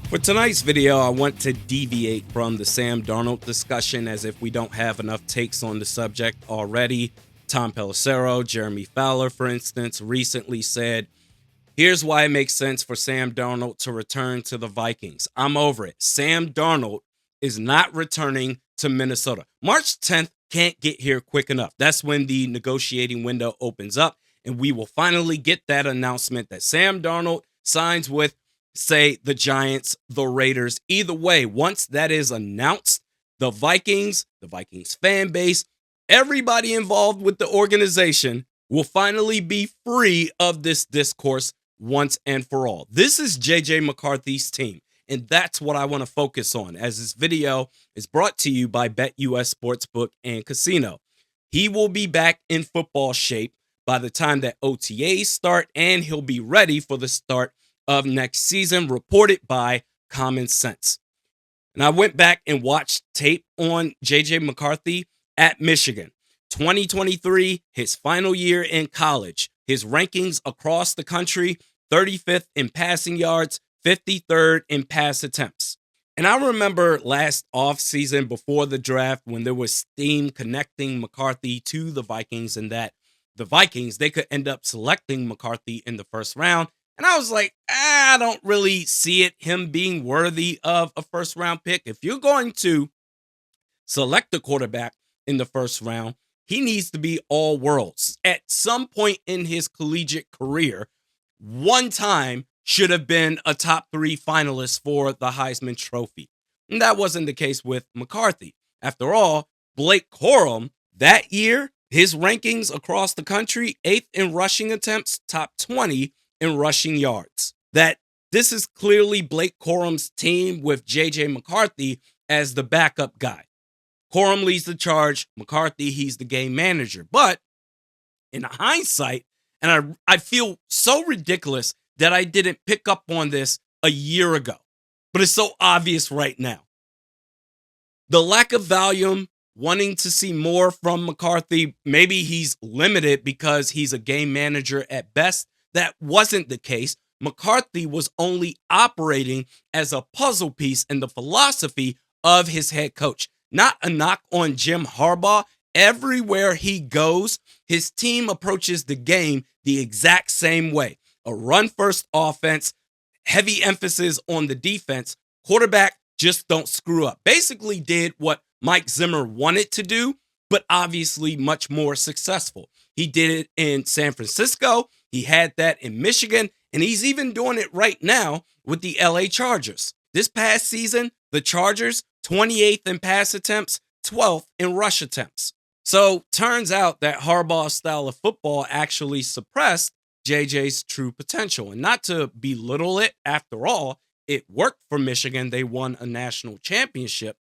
For tonight's video, I want to deviate from the Sam Darnold discussion as if we don't have enough takes on the subject already. Tom Pelissero, Jeremy Fowler, for instance, recently said, here's why it makes sense for Sam Darnold to return to the Vikings. I'm over it. Sam Darnold is not returning to Minnesota. March 10th can't get here quick enough. That's when the negotiating window opens up, and we will finally get that announcement that Sam Darnold signs with, say, the Giants, the Raiders. Either way, once that is announced, the Vikings fan base, everybody involved with the organization will finally be free of this discourse once and for all. This is JJ McCarthy's team, and that's what I want to focus on as this video is brought to you by BetUS Sportsbook and Casino. He will be back in football shape by the time that OTAs start, and he'll be ready for the start of next season, reported by Common Sense. And I went back and watched tape on JJ McCarthy at Michigan. 2023, his final year in college. His rankings across the country, 35th in passing yards, 53rd in pass attempts. And I remember last offseason before the draft when there was steam connecting McCarthy to the Vikings, and that the Vikings, they could end up selecting McCarthy in the first round. And I was like, I don't really see it, him being worthy of a first round pick. If you're going to select a quarterback in the first round, he needs to be all worlds. At some point in his collegiate career, one time should have been a top 3 finalist for the Heisman Trophy. And that wasn't the case with McCarthy. After all, Blake Corum, that year, his rankings across the country, 8th in rushing attempts, top 20 in rushing yards. That this is clearly Blake Corum's team with JJ McCarthy as the backup guy. Corum leads the charge. McCarthy, he's the game manager. But in hindsight, and I feel so ridiculous that I didn't pick up on this a year ago, but it's so obvious right now. The lack of volume, wanting to see more from McCarthy, maybe he's limited because he's a game manager at best. That wasn't the case. McCarthy was only operating as a puzzle piece in the philosophy of his head coach. Not a knock on Jim Harbaugh. Everywhere he goes, his team approaches the game the exact same way. A run-first offense, heavy emphasis on the defense. Quarterback, just don't screw up. Basically did what Mike Zimmer wanted to do, but obviously much more successful. He did it in San Francisco. He had that in Michigan, and he's even doing it right now with the LA Chargers. This past season, the Chargers, 28th in pass attempts, 12th in rush attempts. So turns out that Harbaugh's style of football actually suppressed JJ's true potential. And not to belittle it, after all, it worked for Michigan. They won a national championship.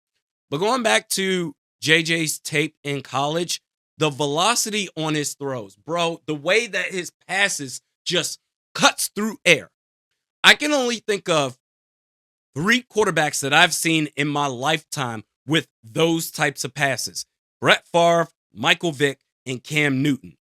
But going back to JJ's tape in college, the velocity on his throws, bro, the way that his passes just cuts through air. I can only think of 3 quarterbacks that I've seen in my lifetime with those types of passes. Brett Favre, Michael Vick, and Cam Newton.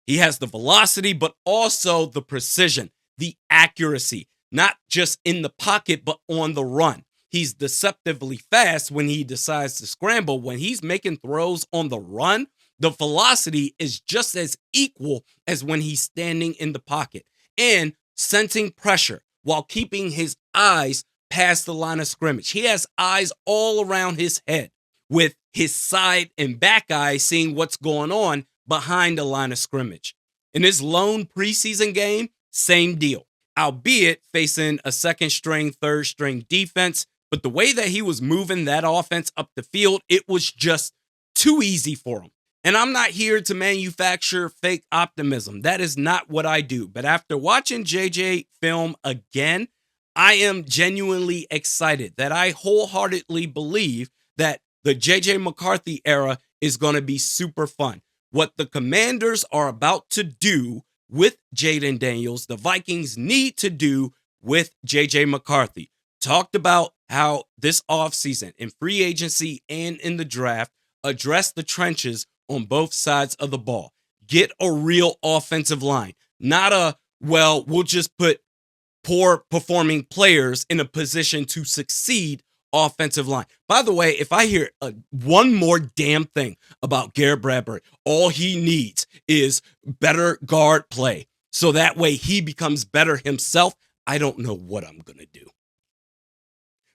He has the velocity, but also the precision, the accuracy, not just in the pocket, but on the run. He's deceptively fast when he decides to scramble. When he's making throws on the run, the velocity is just as equal as when he's standing in the pocket and sensing pressure while keeping his eyes past the line of scrimmage. He has eyes all around his head with his side and back eyes seeing what's going on behind the line of scrimmage. In his lone preseason game, same deal, albeit facing a second string, third string defense. But the way that he was moving that offense up the field, it was just too easy for him. And I'm not here to manufacture fake optimism. That is not what I do. But after watching JJ film again, I am genuinely excited that I wholeheartedly believe that the JJ McCarthy era is going to be super fun. What the Commanders are about to do with Jaden Daniels, the Vikings need to do with JJ McCarthy. Talked about how this offseason in free agency and in the draft, address the trenches on both sides of the ball. Get a real offensive line, not a, well, we'll just put poor performing players in a position to succeed offensive line. By the way, if I hear one more damn thing about Garrett Bradbury, all he needs is better guard play. So that way he becomes better himself. I don't know what I'm going to do.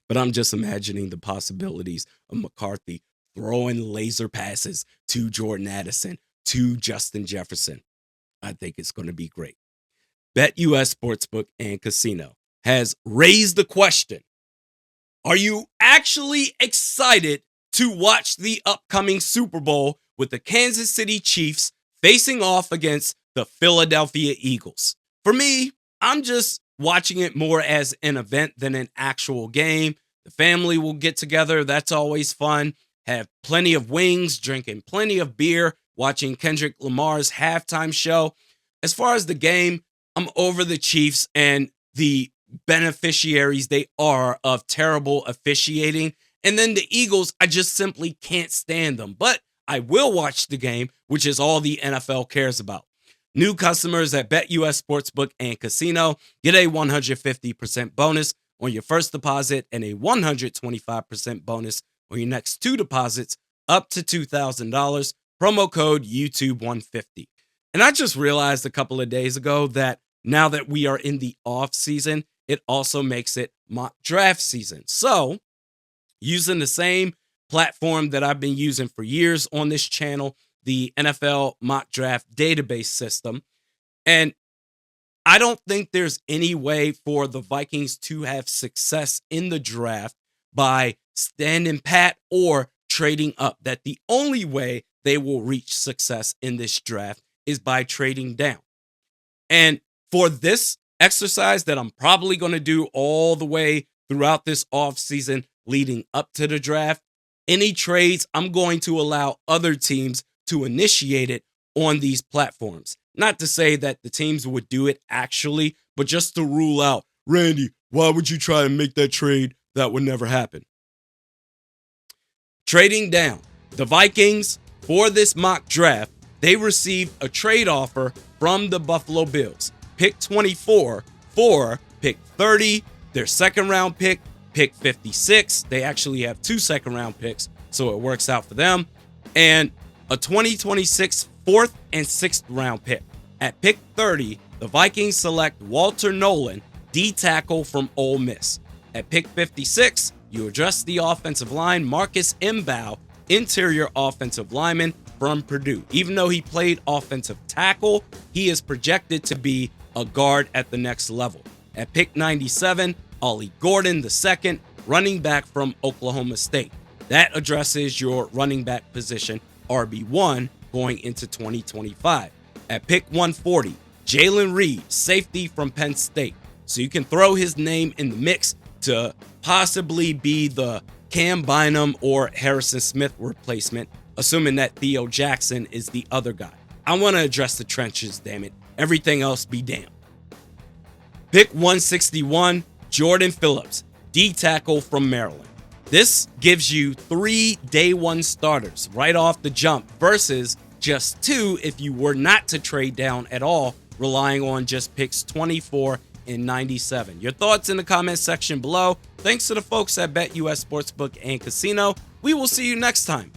But I'm just imagining the possibilities of McCarthy throwing laser passes to Jordan Addison, to Justin Jefferson. I think it's going to be great. BetUS Sportsbook and Casino has raised the question: are you actually excited to watch the upcoming Super Bowl with the Kansas City Chiefs facing off against the Philadelphia Eagles? For me, I'm just watching it more as an event than an actual game. The family will get together. That's always fun. Have plenty of wings, drinking plenty of beer, watching Kendrick Lamar's halftime show. As far as the game, I'm over the Chiefs and the beneficiaries they are of terrible officiating. And then the Eagles, I just simply can't stand them. But I will watch the game, which is all the NFL cares about. New customers at BetUS Sportsbook and Casino get a 150% bonus on your first deposit and a 125% bonus on your next two deposits up to $2,000. Promo code YouTube150. And I just realized a couple of days ago that now that we are in the off season, it also makes it mock draft season. So using the same platform that I've been using for years on this channel, the NFL mock draft database system. And I don't think there's any way for the Vikings to have success in the draft by standing pat or trading up. That the only way they will reach success in this draft is by trading down. And for this exercise that I'm probably going to do all the way throughout this offseason leading up to the draft, any trades, I'm going to allow other teams to initiate it on these platforms. Not to say that the teams would do it actually, but just to rule out, Randy, why would you try to make that trade? That would never happen. Trading down. The Vikings, for this mock draft, they received a trade offer from the Buffalo Bills. Pick 24 for pick 30, their second round pick, pick 56. They actually have 2 second round picks, so it works out for them. And a 2026 4th and 6th round pick. At pick 30, the Vikings select Walter Nolan, D tackle from Ole Miss. At pick 56, you address the offensive line, Marcus Mbow, interior offensive lineman from Purdue. Even though he played offensive tackle, he is projected to be a guard at the next level. At pick 97, Ollie Gordon II, running back from Oklahoma State. That addresses your running back position, RB1, going into 2025. At pick 140, Jalen Reed, safety from Penn State. So you can throw his name in the mix to possibly be the Cam Bynum or Harrison Smith replacement, assuming that Theo Jackson is the other guy. I want to address the trenches, damn it. Everything else be damned. Pick 161, Jordan Phillips, D tackle from Maryland. This gives you 3 day 1 starters right off the jump versus just 2 if you were not to trade down at all, relying on just picks 24 and 97. Your thoughts in the comment section below. Thanks to the folks at BetUS Sportsbook and Casino. We will see you next time.